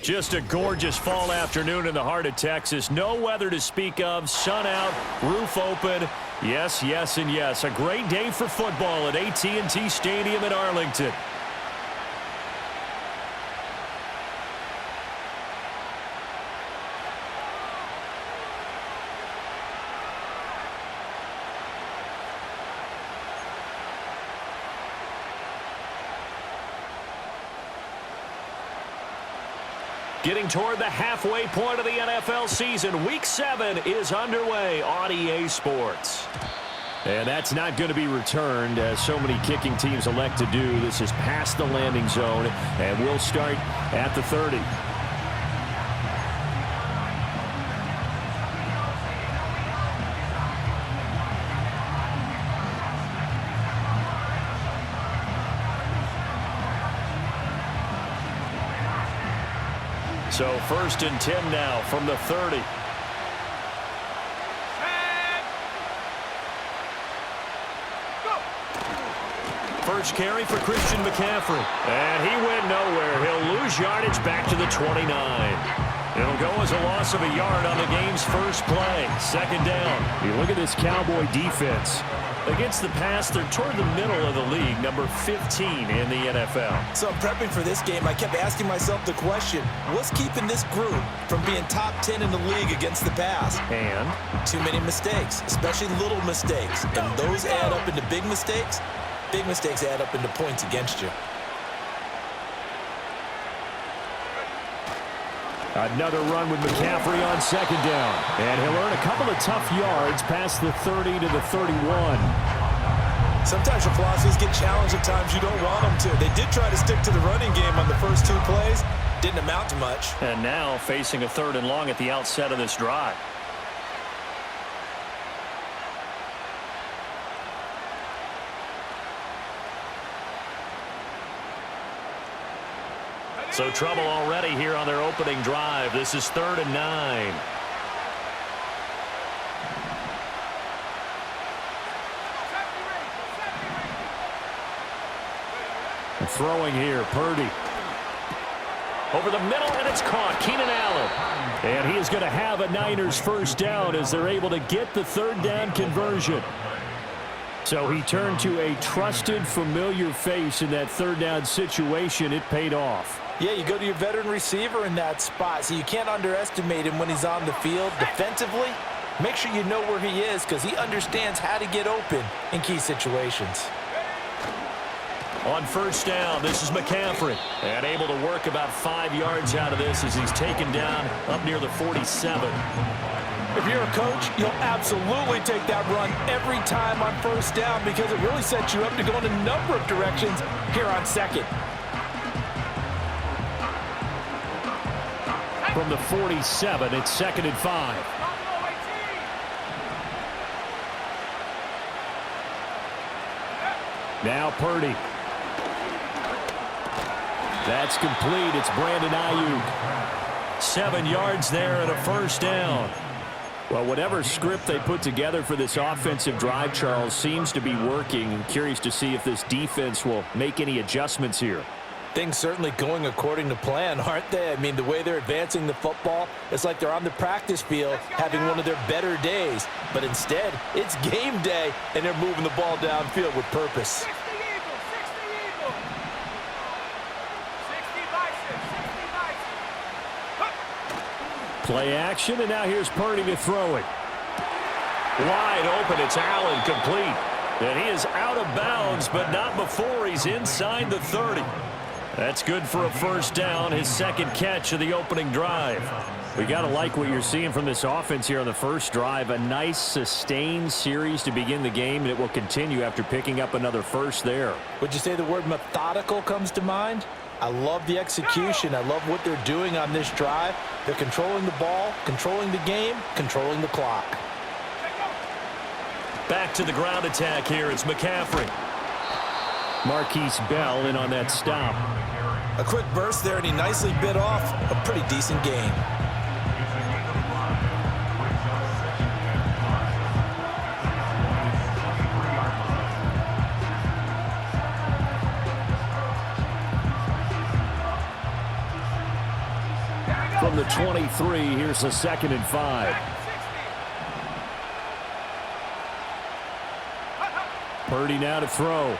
Just a gorgeous fall afternoon in the heart of Texas. No weather to speak of. Sun out, roof open. Yes, yes, and yes. A great day for football at AT&T Stadium in Arlington. Getting toward the halfway point of the NFL season. Week 7 is underway on EA Sports. And that's not going to be returned, as so many kicking teams elect to do. This is past the landing zone, and we'll start at the 30. So 1st and 10 now from the 30. First carry for Christian McCaffrey. And he went nowhere. He'll lose yardage back to the 29. It'll go as a loss of a yard on the game's first play. 2nd down. You look at this Cowboy defense. Against the pass, they're toward the middle of the league, number 15 in the NFL. So prepping for this game, I kept asking myself the question, what's keeping this group from being top 10 in the league against the pass? And? Too many mistakes, especially little mistakes. And those add up into big mistakes. Big mistakes add up into points against you. Another run with McCaffrey on 2nd down. And he'll earn a couple of tough yards past the 30 to the 31. Sometimes your philosophies get challenged at times you don't want them to. They did try to stick to the running game on the first 2 plays. Didn't amount to much. And now facing a 3rd and long at the outset of this drive. So trouble already here on their opening drive. This is 3rd and 9. And throwing here, Purdy. Over the middle, and it's caught. Keenan Allen. And he is going to have a Niners first down as they're able to get the 3rd down conversion. So he turned to a trusted, familiar face in that 3rd down situation. It paid off. Yeah, you go to your veteran receiver in that spot, so you can't underestimate him when he's on the field. Defensively, make sure you know where he is because he understands how to get open in key situations. On 1st down, this is McCaffrey. And able to work about 5 yards out of this as he's taken down up near the 47. If you're a coach, you'll absolutely take that run every time on 1st down because it really sets you up to go in a number of directions here on 2nd. From the 47, it's 2nd and 5. Now Purdy. That's complete. It's Brandon Ayuk. 7 yards there and a 1st down. Well, whatever script they put together for this offensive drive, Charles, seems to be working. I'm curious to see if this defense will make any adjustments here. Things certainly going according to plan, aren't they? I mean, the way they're advancing the football, it's like they're on the practice field having one of their better days. But instead, it's game day, and they're moving the ball downfield with purpose. Play action, and now here's Purdy to throw it. Wide open, it's Allen, complete. And he is out of bounds, but not before he's inside the 30. That's good for a 1st down, his 2nd catch of the opening drive. We got to like what you're seeing from this offense here on the first drive. A nice, sustained series to begin the game, and it will continue after picking up another first there. Would you say the word methodical comes to mind? I love the execution. I love what they're doing on this drive. They're controlling the ball, controlling the game, controlling the clock. Back to the ground attack here. It's McCaffrey. Marquise Bell in on that stop. A quick burst there, and he nicely bit off a pretty decent gain. the 23. Here's the 2nd and 5. Purdy now to throw.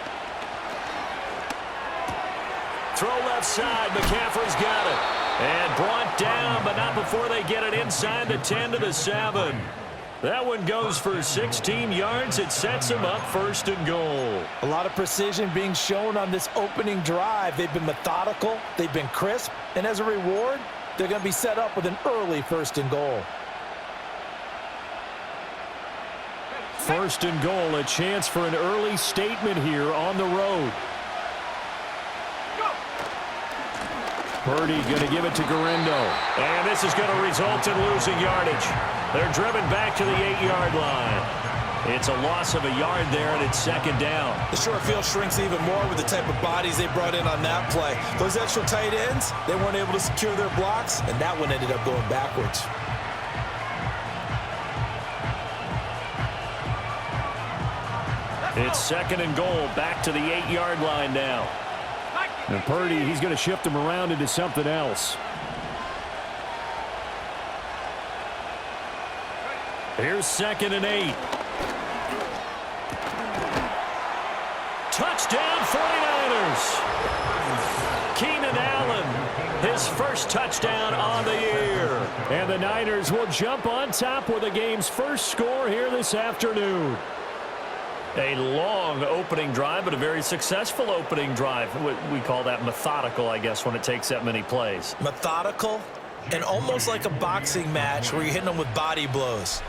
Throw left side. McCaffrey's got it. And brought down, but not before they get it inside the 10 to the 7. That one goes for 16 yards. It sets them up 1st and goal. A lot of precision being shown on this opening drive. They've been methodical. They've been crisp. And as a reward, they're going to be set up with an early 1st and goal. 1st and goal, a chance for an early statement here on the road. Purdy going to give it to Garindo. And this is going to result in losing yardage. They're driven back to the 8-yard line. It's a loss of a yard there, and it's 2nd down. The short field shrinks even more with the type of bodies they brought in on that play. Those extra tight ends, they weren't able to secure their blocks, and that one ended up going backwards. It's 2nd and goal, back to the 8-yard line now. And Purdy, he's going to shift him around into something else. Here's 2nd and 8. Touchdown 49ers. Keenan Allen, his first touchdown on the year. And the Niners will jump on top with the game's first score here this afternoon. A long opening drive, but a very successful opening drive. We call that methodical, I guess, when it takes that many plays. Methodical and almost like a boxing match where you're hitting them with body blows.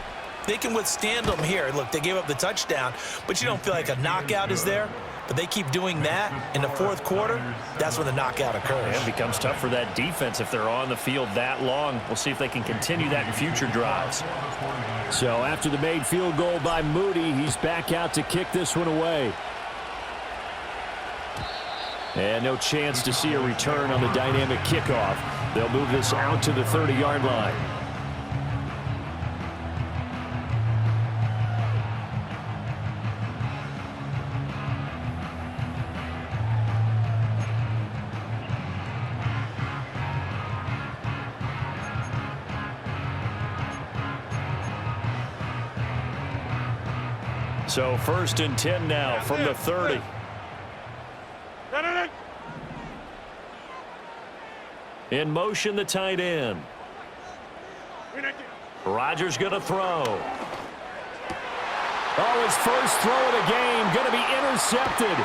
They can withstand them here. Look, they gave up the touchdown, but you don't feel like a knockout is there. But they keep doing that in the 4th quarter. That's when the knockout occurs. It becomes tough for that defense if they're on the field that long. We'll see if they can continue that in future drives. So after the made field goal by Moody, he's back out to kick this one away. And no chance to see a return on the dynamic kickoff. They'll move this out to the 30-yard line. So 1st and 10 now from the 30. In motion, the tight end. Rodgers going to throw. Oh, his first throw of the game going to be intercepted.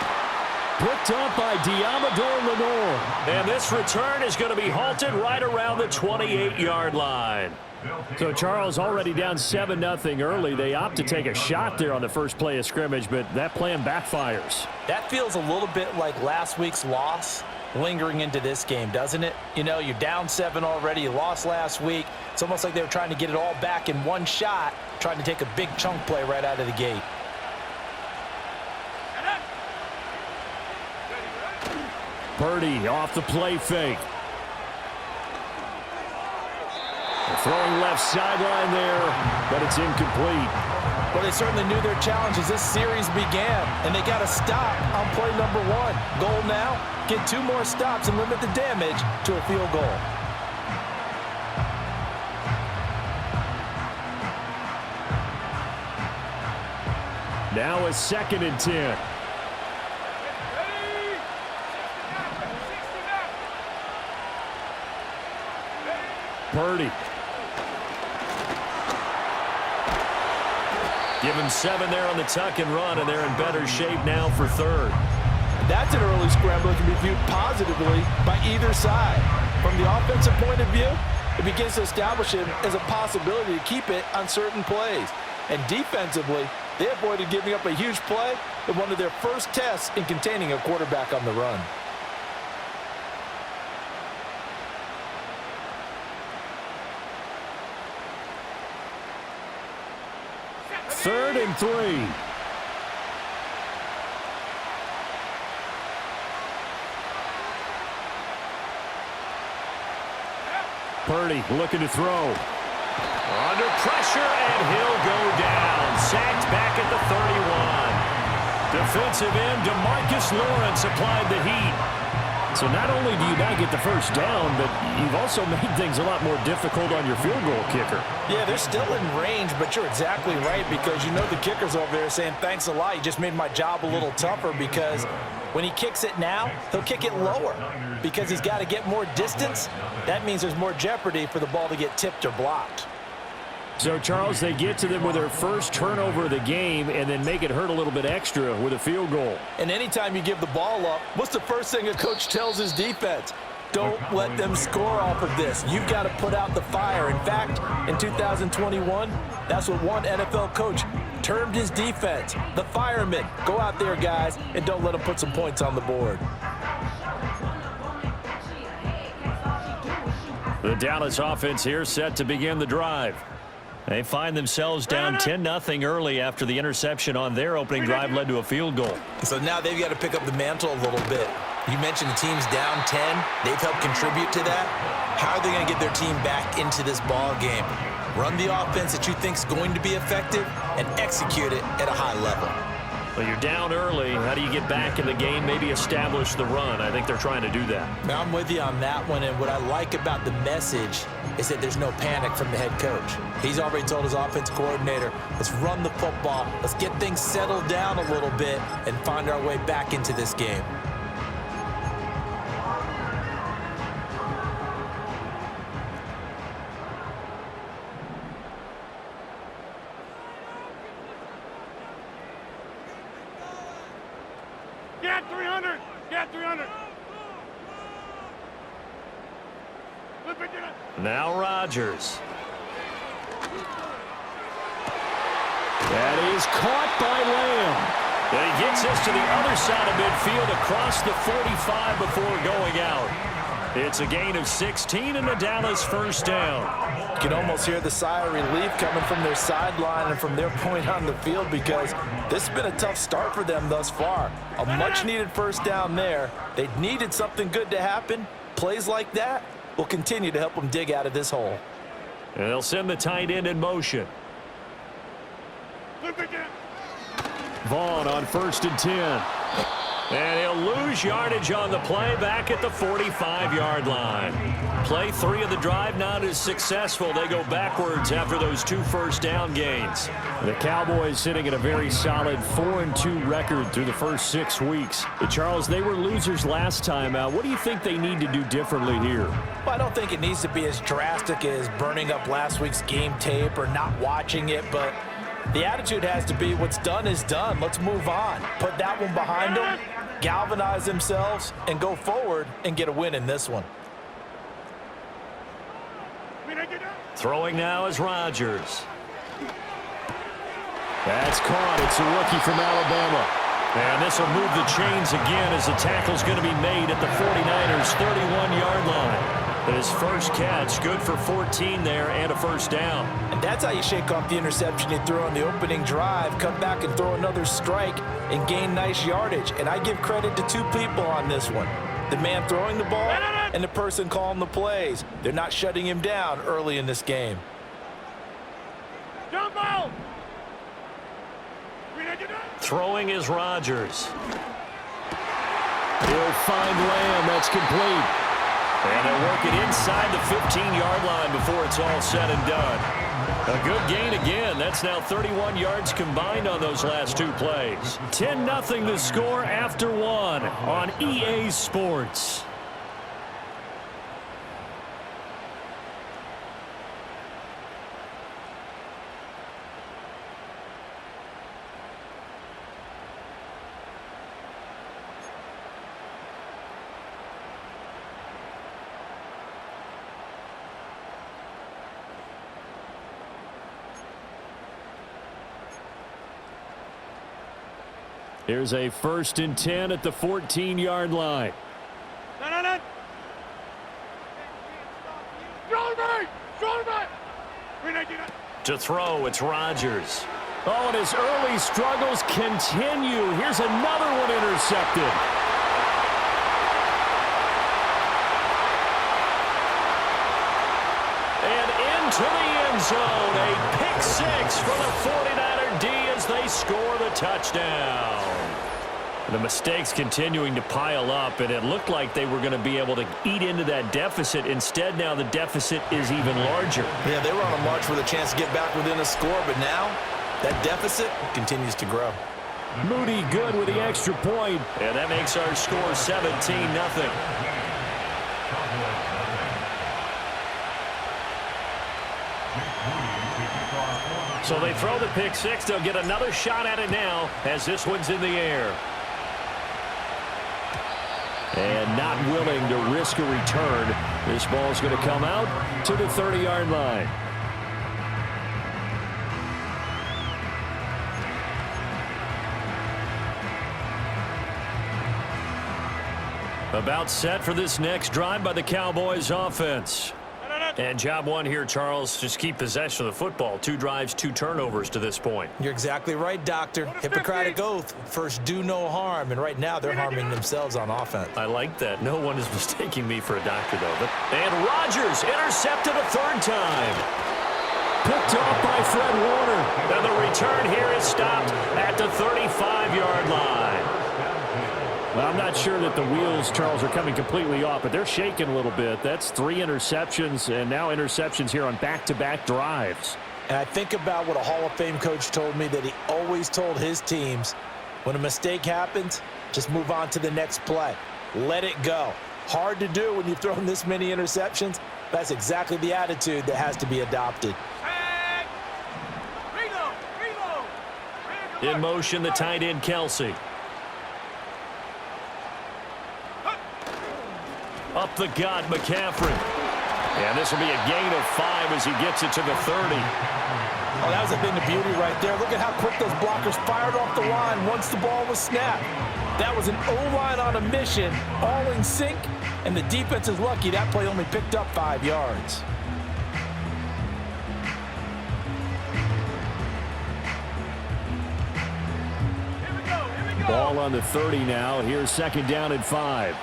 Picked up by Diamador Lenore. And this return is going to be halted right around the 28-yard line. So Charles already down 7-0 early. They opt to take a shot there on the first play of scrimmage, but that plan backfires. That feels a little bit like last week's loss lingering into this game, doesn't it? You know, you're down 7 already. You lost last week. It's almost like they were trying to get it all back in one shot, trying to take a big chunk play right out of the gate. Purdy off the play fake. Throwing left sideline there, but it's incomplete. Well, they certainly knew their challenge as this series began, and they got to stop on play number 1. Goal now, get 2 more stops and limit the damage to a field goal. Now a 2nd and 10. Purdy. Give him 7 there on the tuck and run, and they're in better shape now for 3rd. That's an early scramble that can be viewed positively by either side. From the offensive point of view, it begins to establish him as a possibility to keep it on certain plays. And defensively, they avoided giving up a huge play in one of their first tests in containing a quarterback on the run. Third and 3. Purdy looking to throw. Under pressure, and he'll go down. Sacked back at the 31. Defensive end DeMarcus Lawrence applied the heat. So not only do you not get the first down, but you've also made things a lot more difficult on your field goal kicker. Yeah, they're still in range, but you're exactly right because you know the kicker's over there saying, thanks a lot. You just made my job a little tougher because when he kicks it now, he'll kick it lower because he's got to get more distance. That means there's more jeopardy for the ball to get tipped or blocked. So, Charles, they get to them with their first turnover of the game and then make it hurt a little bit extra with a field goal. And anytime you give the ball up, what's the first thing a coach tells his defense? Don't let them score off of this. You've got to put out the fire. In fact, in 2021, that's what one NFL coach termed his defense, the firemen. Go out there, guys, and don't let them put some points on the board. The Dallas offense here set to begin the drive. They find themselves down 10-0 early after the interception on their opening drive led to a field goal. So now they've got to pick up the mantle a little bit. You mentioned the team's down 10. They've helped contribute to that. How are they going to get their team back into this ball game? Run the offense that you think is going to be effective and execute it at a high level. Well, you're down early. How do you get back in the game? Maybe establish the run. I think they're trying to do that. Now, I'm with you on that one, and what I like about the message is that there's no panic from the head coach. He's already told his offense coordinator, let's run the football, let's get things settled down a little bit and find our way back into this game. Get 300! Get 300! Now Rodgers. That is caught by Lamb. And he gets us to the other side of midfield across the 45 before going out. It's a gain of 16 and a Dallas first down. You can almost hear the sigh of relief coming from their sideline and from their point on the field because this has been a tough start for them thus far. A much-needed first down there. They needed something good to happen. Plays like that will continue to help them dig out of this hole. And they'll send the tight end in motion. Vaughn on 1st and 10. And he'll lose yardage on the play back at the 45-yard line. Play 3 of the drive not as successful. They go backwards after those 2 first down gains. The Cowboys sitting at a very solid 4-2 record through the first 6 weeks. But Charles, they were losers last time out. What do you think they need to do differently here? Well, I don't think it needs to be as drastic as burning up last week's game tape or not watching it, but the attitude has to be what's done is done. Let's move on. Put that one behind them, galvanize themselves, and go forward and get a win in this one. Throwing now is Rodgers. That's caught. It's a rookie from Alabama. And this will move the chains again as the tackle's going to be made at the 49ers' 31-yard line. His first catch, good for 14 there and a first down. And that's how you shake off the interception he threw on the opening drive, come back and throw another strike and gain nice yardage. And I give credit to 2 people on this one. The man throwing the ball and the person calling the plays. They're not shutting him down early in this game. Jump out! Throwing is Rodgers. He'll find Lamb. That's complete. And they'll work it inside the 15-yard line before it's all said and done. A good gain again. That's now 31 yards combined on those last 2 plays. 10-0 the score after 1 on EA Sports. Here's a 1st and 10 at the 14-yard line. To throw, it's Rodgers. Oh, and his early struggles continue. Here's another one intercepted. And into the end zone. A pick-6 for the 49er D as they score the touchdown. The mistakes continuing to pile up, and it looked like they were going to be able to eat into that deficit. Instead, now the deficit is even larger. Yeah, they were on a march with a chance to get back within a score, but now that deficit continues to grow. Moody good with the extra point, and that makes our score 17-0. So they throw the pick six. They'll get another shot at it now as this one's in the air. And not willing to risk a return. This ball's going to come out to the 30-yard line. About set for this next drive by the Cowboys offense. And job one here, Charles, just keep possession of the football. 2 drives, 2 turnovers to this point. You're exactly right, Doctor. Hippocratic oath. First, do no harm. And right now, they're harming themselves on offense. I like that. No one is mistaking me for a doctor, though. And Rodgers intercepted a 3rd time. Picked off by Fred Warner. And the return here is stopped at the 35-yard line. Well, I'm not sure that the wheels, Charles, are coming completely off, but they're shaking a little bit. That's 3 interceptions, and now interceptions here on back-to-back drives. And I think about what a Hall of Fame coach told me that he always told his teams, when a mistake happens, just move on to the next play. Let it go. Hard to do when you've thrown this many interceptions. That's exactly the attitude that has to be adopted. In motion, the tight end, Kelsey. Up the gut, McCaffrey. And this will be a gain of 5 as he gets it to the 30. Oh, that was a thing of beauty right there. Look at how quick those blockers fired off the line once the ball was snapped. That was an O-line on a mission, all in sync, and the defense is lucky that play only picked up 5 yards. Ball on the 30 now. Here's 2nd down and 5.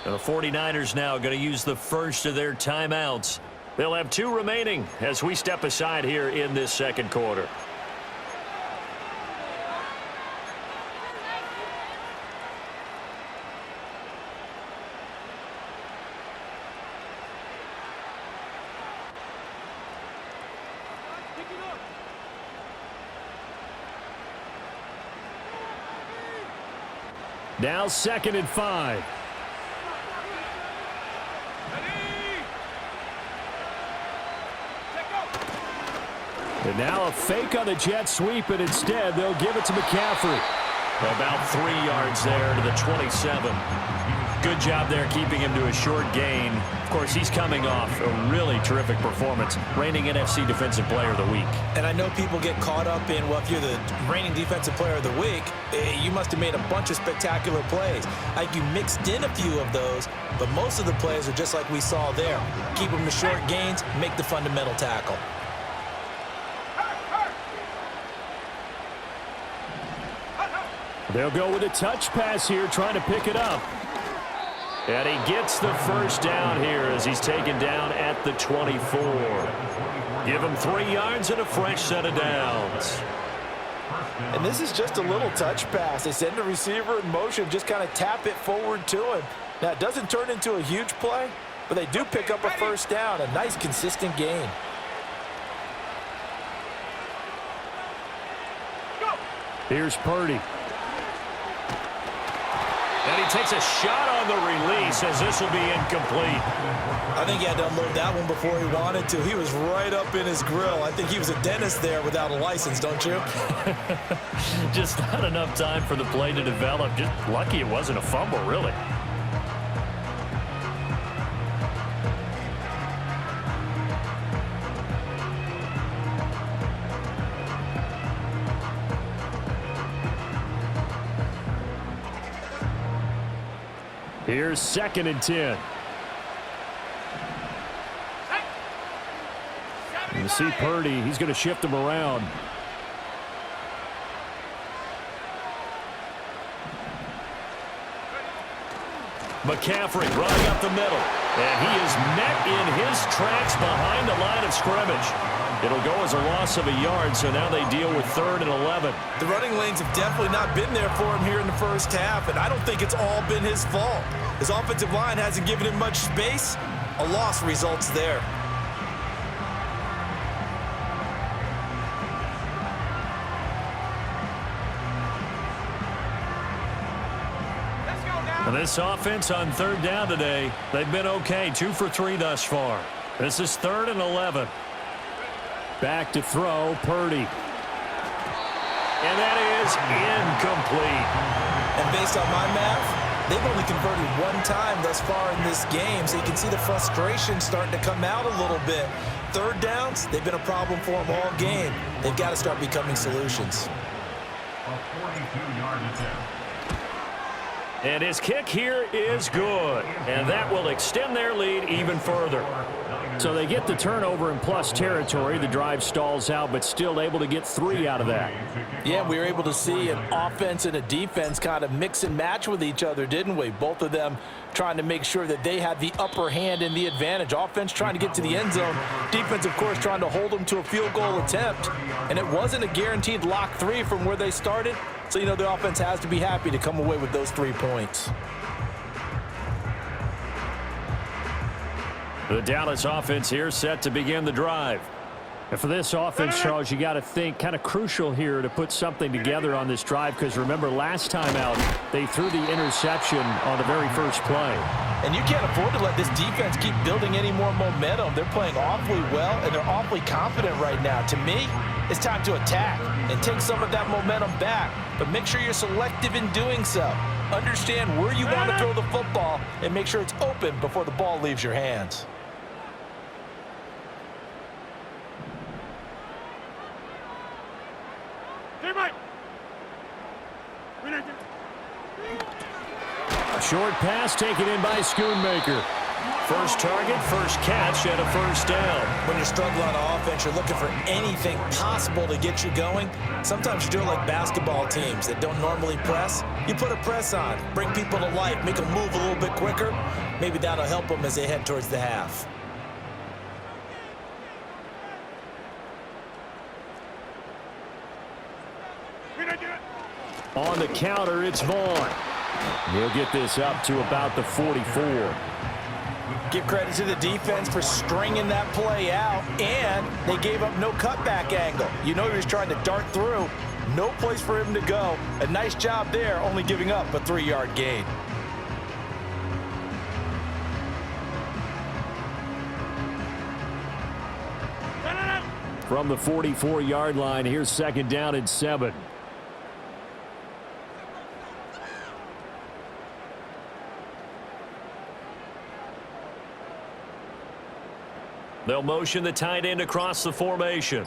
And the 49ers now going to use the first of their timeouts. They'll have 2 remaining as we step aside here in this 2nd quarter. Now 2nd and 5. And now a fake on the jet sweep, and instead they'll give it to McCaffrey. About 3 yards there to the 27. Good job there keeping him to a short gain. Of course, he's coming off a really terrific performance, reigning NFC Defensive Player of the Week. And I know people get caught up in, well, if you're the reigning Defensive Player of the Week, you must have made a bunch of spectacular plays. Like you mixed in a few of those, but most of the plays are just like we saw there. Keep them to short gains, make the fundamental tackle. They'll go with a touch pass here, trying to pick it up. And he gets the first down here as he's taken down at the 24. Give him 3 yards and a fresh set of downs. And this is just a little touch pass. They send the receiver in motion, just kind of tap it forward to him. Now, it doesn't turn into a huge play, but they do pick up a first down, a nice, consistent gain. Here's Purdy. And he takes a shot on the release as this will be incomplete. I think he had to unload that one before he wanted to. He was right up in his grill. I think he was a dentist there without a license, don't you? Just not enough time for the play to develop. Just lucky it wasn't a fumble, really. Here's 2nd and 10. You see Purdy, he's going to shift him around. McCaffrey running up the middle. And he is met in his tracks behind the line of scrimmage. It'll go as a loss of a yard, so now they deal with 3rd and 11. The running lanes have definitely not been there for him here in the first half, and I don't think it's all been his fault. His offensive line hasn't given him much space. A loss results there. And this offense on 3rd down today, they've been okay, 2 for 3 thus far. This is 3rd and 11. Back to throw, Purdy. And that is incomplete. And based on my math, they've only converted 1 time thus far in this game, so you can see the frustration starting to come out a little bit. 3rd downs, they've been a problem for them all game. They've got to start becoming solutions. A 42-yard attempt. And his kick here is good. And that will extend their lead even further. So they get the turnover in plus territory. The drive stalls out, but still able to get 3 out of that. Yeah, we were able to see an offense and a defense kind of mix and match with each other, didn't we? Both of them trying to make sure that they had the upper hand and the advantage. Offense trying to get to the end zone. Defense, of course, trying to hold them to a field goal attempt. And it wasn't a guaranteed lock 3 from where they started. So, you know, the offense has to be happy to come away with those 3 points. The Dallas offense here set to begin the drive. And for this offense, Charles, you got to think kind of crucial here to put something together on this drive, because remember last time out they threw the interception on the very first play. And you can't afford to let this defense keep building any more momentum. They're playing awfully well, and they're awfully confident right now. To me, it's time to attack and take some of that momentum back, but make sure you're selective in doing so. Understand where you want to throw the football and make sure it's open before the ball leaves your hands. A short pass taken in by Schoonmaker. First target, first catch, and a first down. When you're struggling on offense, you're looking for anything possible to get you going. Sometimes you do it like basketball teams that don't normally press. You put a press on, bring people to life, make them move a little bit quicker. Maybe that'll help them as they head towards the half. On the counter, it's Vaughn. He'll get this up to about the 44. Give credit to the defense for stringing that play out, and they gave up no cutback angle. You know he was trying to dart through. No place for him to go. A nice job there, only giving up a 3-yard gain. From the 44-yard line, here's 2nd down and 7. They'll motion the tight end across the formation.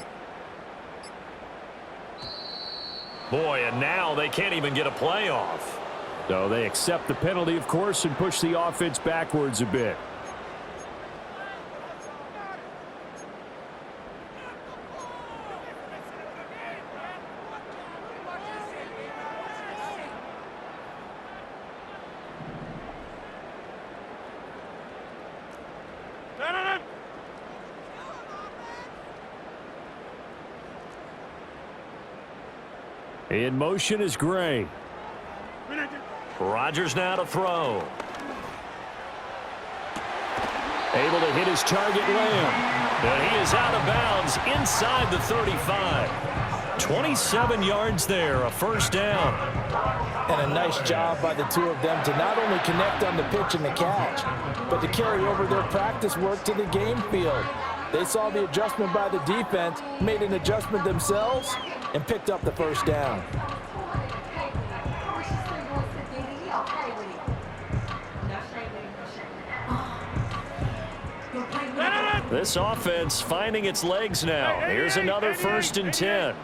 Boy, and now they can't even get a play off. So they accept the penalty, of course, and push the offense backwards a bit. In motion is Gray. Rodgers now to throw. Able to hit his target, Lamb. And he is out of bounds inside the 35. 27 yards there, a first down. And a nice job by the two of them to not only connect on the pitch and the catch, but to carry over their practice work to the game field. They saw the adjustment by the defense, made an adjustment themselves, and picked up the first down. This offense finding its legs now. Here's another 1st and 10.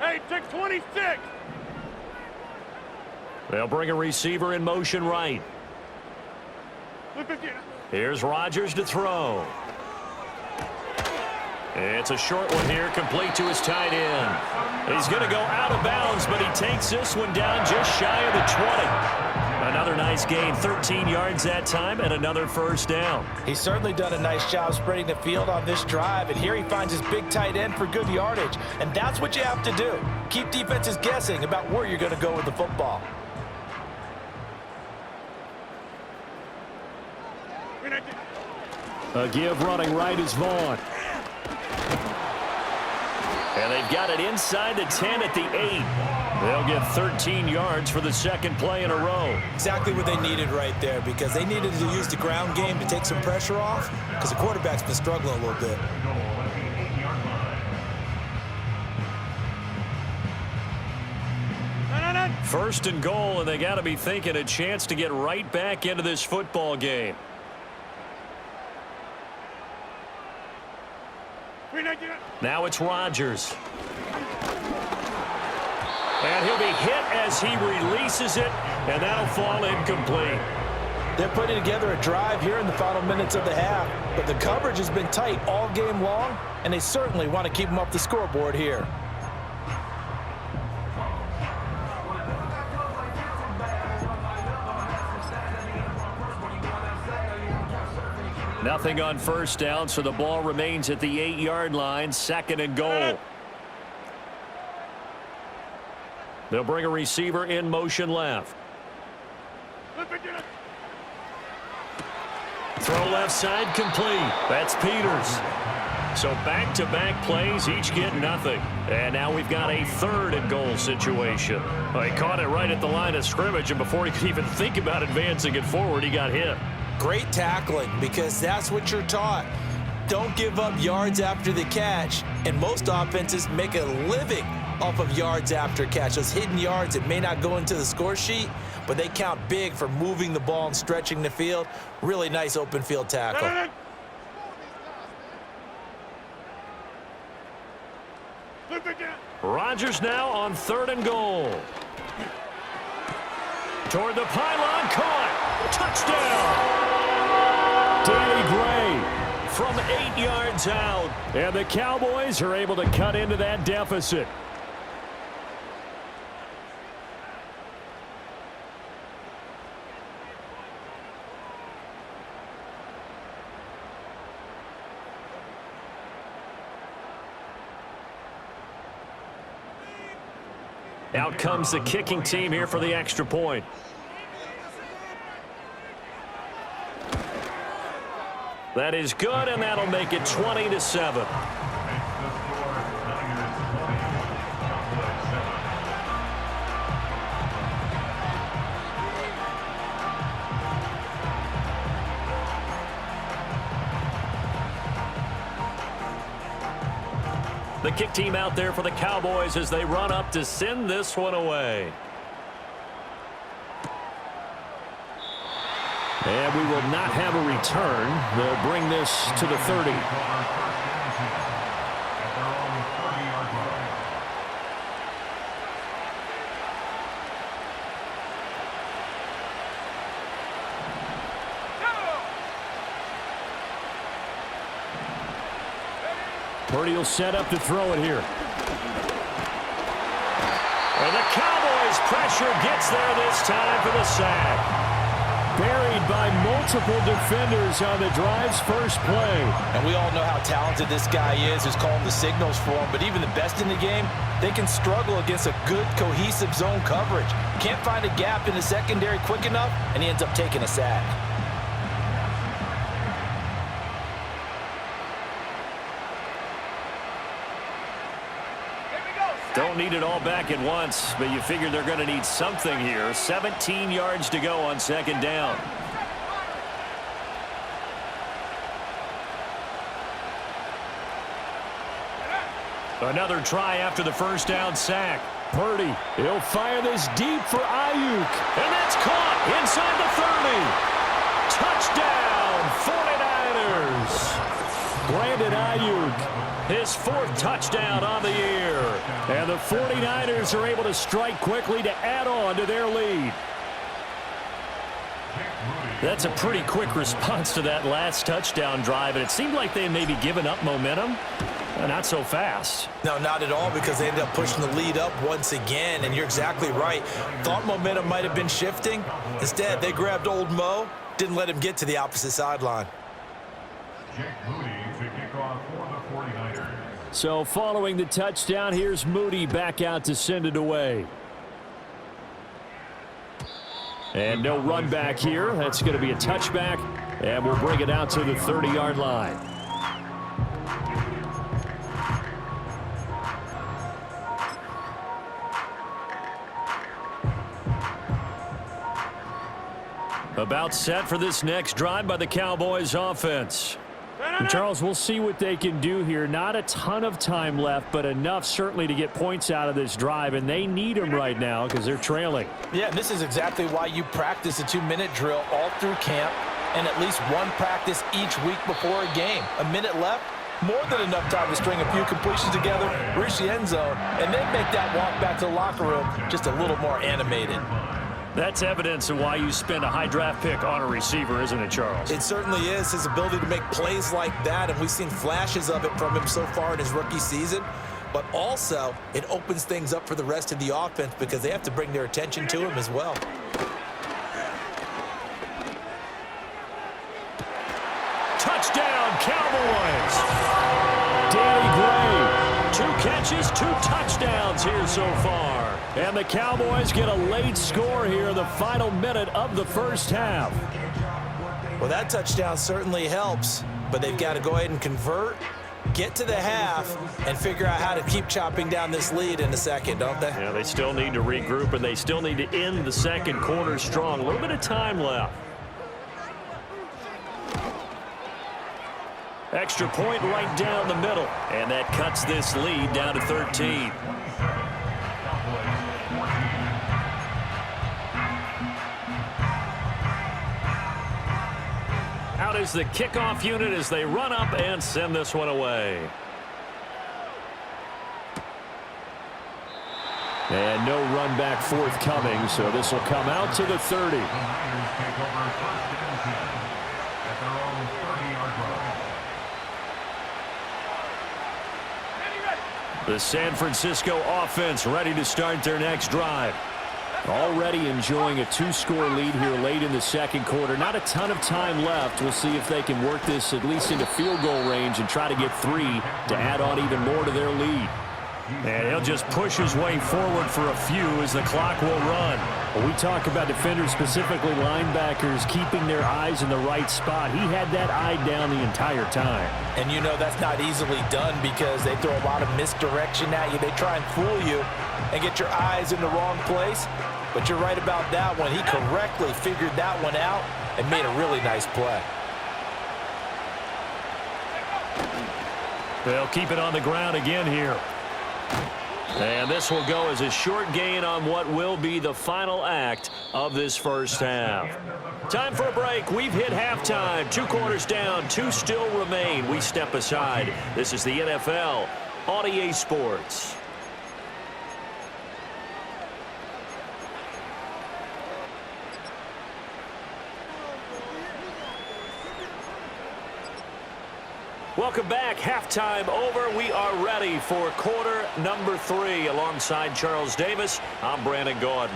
Hey, take 26. They'll bring a receiver in motion right. Here's Rodgers to throw. It's a short one here, complete to his tight end. He's going to go out of bounds, but he takes this one down just shy of the 20. Another nice gain, 13 yards that time, and another first down. He's certainly done a nice job spreading the field on this drive, and here he finds his big tight end for good yardage, and that's what you have to do. Keep defenses guessing about where you're going to go with the football. A give running right is Vaughn. And they've got it inside the 10 at the 8. They'll get 13 yards for the second play in a row. Exactly what they needed right there, because they needed to use the ground game to take some pressure off, because the quarterback's been struggling a little bit. First and goal, and they got to be thinking a chance to get right back into this football game. Now it's Rodgers. And he'll be hit as he releases it, and that'll fall incomplete. They're putting together a drive here in the final minutes of the half, but the coverage has been tight all game long, and they certainly want to keep them off the scoreboard here. Nothing on first down, so the ball remains at the 8-yard line, second and goal. They'll bring a receiver in motion left. Throw left side complete. That's Peters. So back-to-back plays, each get nothing. And now we've got a third and goal situation. Well, he caught it right at the line of scrimmage, and before he could even think about advancing it forward, he got hit. Great tackling, because that's what you're taught. Don't give up yards after the catch, and most offenses make a living off of yards after catch. Those hidden yards that may not go into the score sheet, but they count big for moving the ball and stretching the field. Really nice open field tackle. Rodgers now on third and goal. Toward the pylon, caught. Touchdown. Danny Gray from 8 yards out. And the Cowboys are able to cut into that deficit. Out comes the kicking team here for the extra point. That is good, and that'll make it 20-7. The kick team out there for the Cowboys as they run up to send this one away. And we will not have a return. They'll bring this to the 30. Purdy will set up to throw it here. And the Cowboys pressure gets there this time for the sack. Buried by multiple defenders on the drive's first play. And we all know how talented this guy is who's calling the signals for him, but even the best in the game, they can struggle against a good, cohesive zone coverage. Can't find a gap in the secondary quick enough, and he ends up taking a sack. Don't need it all back at once, but you figure they're going to need something here. 17 yards to go on second down. Another try after the first down sack. Purdy, he'll fire this deep for Ayuk. And that's caught inside the 30. Touchdown, 49ers. Brandon Ayuk. His fourth touchdown on the year. And the 49ers are able to strike quickly to add on to their lead. That's a pretty quick response to that last touchdown drive, and it seemed like they may be giving up momentum. Not so fast. No, not at all, because they ended up pushing the lead up once again, and you're exactly right. Thought momentum might have been shifting. Instead, they grabbed old Mo, didn't let him get to the opposite sideline. Jake Moody to kick off for the 49ers. So following the touchdown, here's Moody back out to send it away. And no run back here. That's going to be a touchback, and we'll bring it out to the 30-yard line. About set for this next drive by the Cowboys offense. And Charles, we'll see what they can do here. Not a ton of time left, but enough certainly to get points out of this drive, and they need them right now because they're trailing. Yeah, and this is exactly why you practice a 2-minute drill all through camp and at least one practice each week before a game. A minute left, more than enough time to string a few completions together, reach the end zone, and then make that walk back to the locker room just a little more animated. That's evidence of why you spend a high draft pick on a receiver, isn't it, Charles? It certainly is. His ability to make plays like that, and we've seen flashes of it from him so far in his rookie season. But also, it opens things up for the rest of the offense because they have to bring their attention to him as well. Touchdown, Cowboys! Danny Gray, 2 catches, 2 touchdowns here so far. And the Cowboys get a late score here in the final minute of the first half. Well, that touchdown certainly helps, but they've got to go ahead and convert, get to the half, and figure out how to keep chopping down this lead in the second, don't they? Yeah, they still need to regroup, and they still need to end the second quarter strong. A little bit of time left. Extra point right down the middle, and that cuts this lead down to 13. Out is the kickoff unit as they run up and send this one away. And no run back forthcoming, so this will come out to the 30. The Niners take over first and 10 at their own 30-yard line. The San Francisco offense ready to start their next drive. Already enjoying a 2-score lead here late in the second quarter. Not a ton of time left. We'll see if they can work this at least into field goal range and try to get 3 to add on even more to their lead. And he'll just push his way forward for a few as the clock will run. When we talk about defenders, specifically linebackers, keeping their eyes in the right spot. He had that eye down the entire time. And you know that's not easily done because they throw a lot of misdirection at you. They try and fool you and get your eyes in the wrong place. But you're right about that one. He correctly figured that one out and made a really nice play. They'll keep it on the ground again here. And this will go as a short gain on what will be the final act of this first half. Time for a break. We've hit halftime. 2 quarters down, 2 still remain. We step aside. This is the NFL on EA Sports. Welcome back. Halftime over. We are ready for quarter number 3. Alongside Charles Davis, I'm Brandon Gaudin.